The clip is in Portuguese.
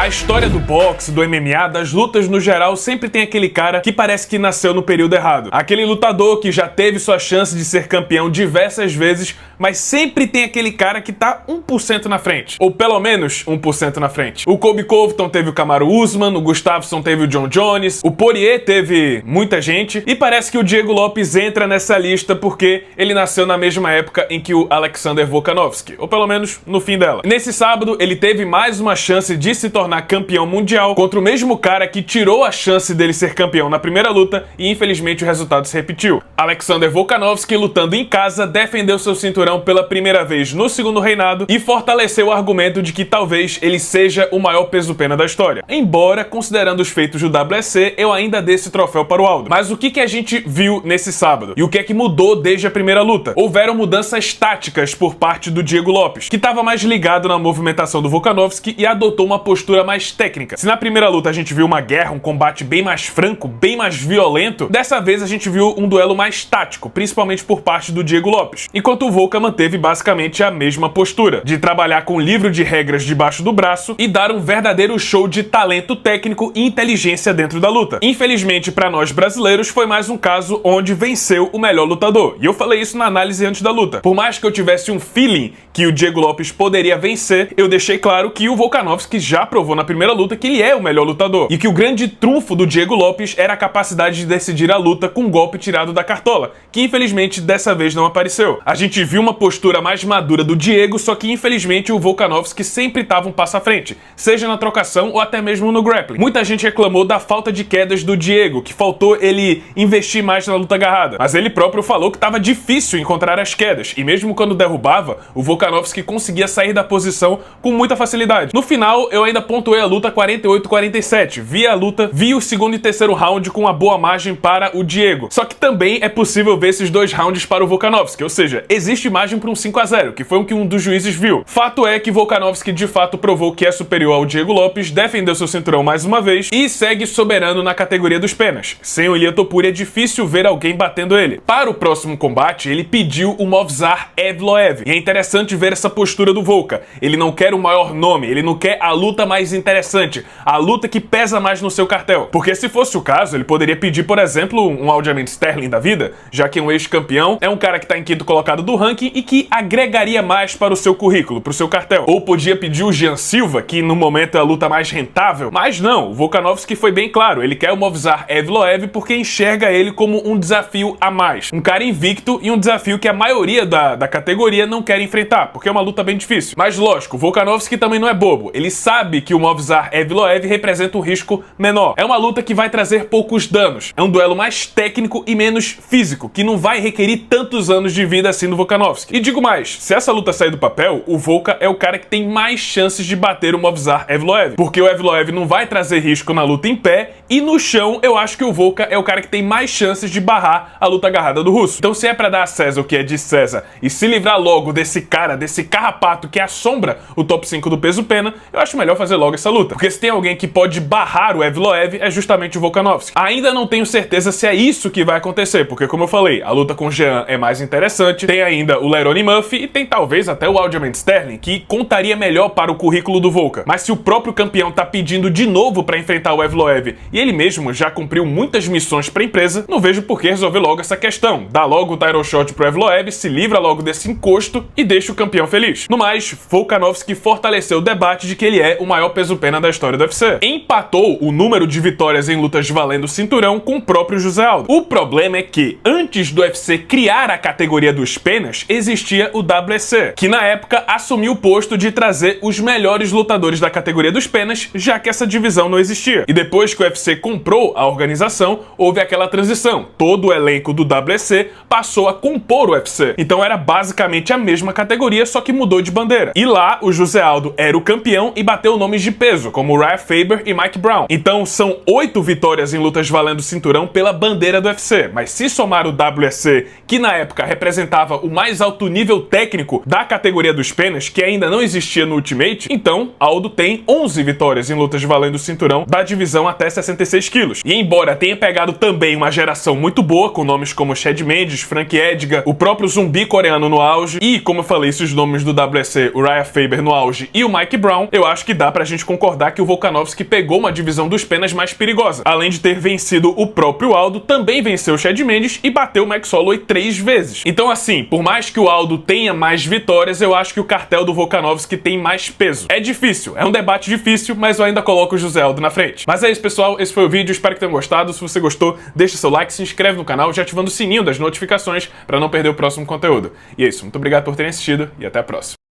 A história do boxe, do MMA, das lutas no geral, sempre tem aquele cara que parece que nasceu no período errado. Aquele lutador que já teve sua chance de ser campeão diversas vezes, mas sempre tem aquele cara que tá 1% na frente. Ou pelo menos 1% na frente. O Colby Covington teve o Kamaru Usman, o Gustafsson teve o John Jones, o Poirier teve muita gente, e parece que o Diego Lopes entra nessa lista porque ele nasceu na mesma época em que o Alexander Volkanovski, ou pelo menos no fim dela. Nesse sábado, ele teve mais uma chance de se tornar campeão mundial contra o mesmo cara que tirou a chance dele ser campeão na primeira luta e infelizmente o resultado se repetiu. Alexander Volkanovski, lutando em casa, defendeu seu cinturão pela primeira vez no segundo reinado e fortaleceu o argumento de que talvez ele seja o maior peso-pena da história. Embora, considerando os feitos do WEC, eu ainda dei esse troféu para o Aldo. Mas o que a gente viu nesse sábado? E o que é que mudou desde a primeira luta? Houveram mudanças táticas por parte do Diego Lopes, que estava mais ligado na movimentação do Volkanovski e adotou uma postura mais técnica. Se na primeira luta a gente viu uma guerra, um combate bem mais franco, bem mais violento, dessa vez a gente viu um duelo mais tático, principalmente por parte do Diego Lopes, enquanto o Volka manteve basicamente a mesma postura, de trabalhar com o livro de regras debaixo do braço e dar um verdadeiro show de talento técnico e inteligência dentro da luta. Infelizmente para nós brasileiros foi mais um caso onde venceu o melhor lutador, e eu falei isso na análise antes da luta. Por mais que eu tivesse um feeling que o Diego Lopes poderia vencer, eu deixei claro que o Volkanovski já provou na primeira luta que ele é o melhor lutador, e que o grande trunfo do Diego Lopes era a capacidade de decidir a luta com um golpe tirado da cartola, que infelizmente dessa vez não apareceu. A gente viu uma postura mais madura do Diego, só que infelizmente o Volkanovski sempre estava um passo à frente, seja na trocação ou até mesmo no grappling. Muita gente reclamou da falta de quedas do Diego, que faltou ele investir mais na luta agarrada, mas ele próprio falou que estava difícil encontrar as quedas, e mesmo quando derrubava, o Volkanovski conseguia sair da posição com muita facilidade. No final, eu ainda pontuei a luta 48-47, vi o segundo e terceiro round com uma boa margem para o Diego, só que também é possível ver esses dois rounds para o Volkanovski, ou seja, existe margem para um 5-0, que foi o que um dos juízes viu. Fato é que Volkanovski de fato provou que é superior ao Diego Lopes, defendeu seu cinturão mais uma vez e segue soberano na categoria dos penas. Sem o Ilia Topuria é difícil ver alguém batendo ele. Para o próximo combate, ele pediu o Movsar Evloev, e é interessante ver essa postura do Volka. Ele não quer o maior nome, ele não quer a luta mais interessante, a luta que pesa mais no seu cartel. Porque se fosse o caso, ele poderia pedir, por exemplo, um Aljamain Sterling da vida, já que é um ex-campeão, é um cara que está em quinto colocado do ranking e que agregaria mais para o seu currículo, para o seu cartel. Ou podia pedir o Jean Silva, que no momento é a luta mais rentável, mas não, o Volkanovski foi bem claro, ele quer o Movsar Evloev porque enxerga ele como um desafio a mais. Um cara invicto e um desafio que a maioria da categoria não quer enfrentar, porque é uma luta bem difícil. Mas lógico, o Volkanovski também não é bobo, ele sabe que o Movsar Evloev representa um risco menor. É uma luta que vai trazer poucos danos, é um duelo mais técnico e menos físico, que não vai requerir tantos anos de vida assim do Volkanovski. E digo mais, se essa luta sair do papel, o Volka é o cara que tem mais chances de bater o Movsar Evloev, porque o Evloev não vai trazer risco na luta em pé, e no chão eu acho que o Volka é o cara que tem mais chances de barrar a luta agarrada do russo. Então se é pra dar a César o que é de César e se livrar logo desse cara, desse carrapato que assombra o top 5 do peso pena, eu acho melhor fazer logo essa luta, porque se tem alguém que pode barrar o Evloev é justamente o Volkanovski. Ainda não tenho certeza se é isso que vai acontecer, porque como eu falei, a luta com o Jean é mais interessante, tem ainda o Lerone Murphy e tem talvez até o Aljamain Sterling, que contaria melhor para o currículo do Volka. Mas se o próprio campeão tá pedindo de novo para enfrentar o Evloev e ele mesmo já cumpriu muitas missões pra empresa, não vejo por que resolver logo essa questão. Dá logo o title shot pro Evloev, se livra logo desse encosto e deixa o campeão feliz. No mais, Volkanovski fortaleceu o debate de que ele é o maior peso-pena da história do UFC. Empatou o número de vitórias em lutas valendo o cinturão com o próprio José Aldo. O problema é que, antes do UFC criar a categoria dos penas, existia o WEC, que na época assumiu o posto de trazer os melhores lutadores da categoria dos penas, já que essa divisão não existia. E depois que o UFC comprou a organização, houve aquela transição. Todo o elenco do WEC passou a compor o UFC. Então era basicamente a mesma categoria, só que mudou de bandeira. E lá, o José Aldo era o campeão e bateu nomes de peso, como Uriah Faber e Mike Brown. Então são 8 vitórias em lutas valendo cinturão pela bandeira do UFC. Mas se somar o WEC, que na época representava o mais alto nível técnico da categoria dos penas, que ainda não existia no Ultimate, então Aldo tem 11 vitórias em lutas valendo cinturão da divisão até 66 quilos. E embora tenha pegado também uma geração muito boa, com nomes como Chad Mendes, Frank Edgar, o próprio zumbi coreano no auge, e como eu falei, esses nomes do WEC, Uriah Faber no auge e o Mike Brown, eu acho que dá pra gente concordar que o Volkanovski pegou uma divisão dos penas mais perigosa. Além de ter vencido o próprio Aldo, também venceu o Chad Mendes e bateu o Max Holloway 3 vezes. Então assim, por mais que o Aldo tenha mais vitórias, eu acho que o cartel do Volkanovski tem mais peso. É difícil, é um debate difícil, mas eu ainda coloco o José Aldo na frente. Mas é isso, pessoal, esse foi o vídeo, espero que tenham gostado. Se você gostou, deixa seu like, se inscreve no canal, já ativando o sininho das notificações para não perder o próximo conteúdo. E é isso, muito obrigado por terem assistido e até a próxima.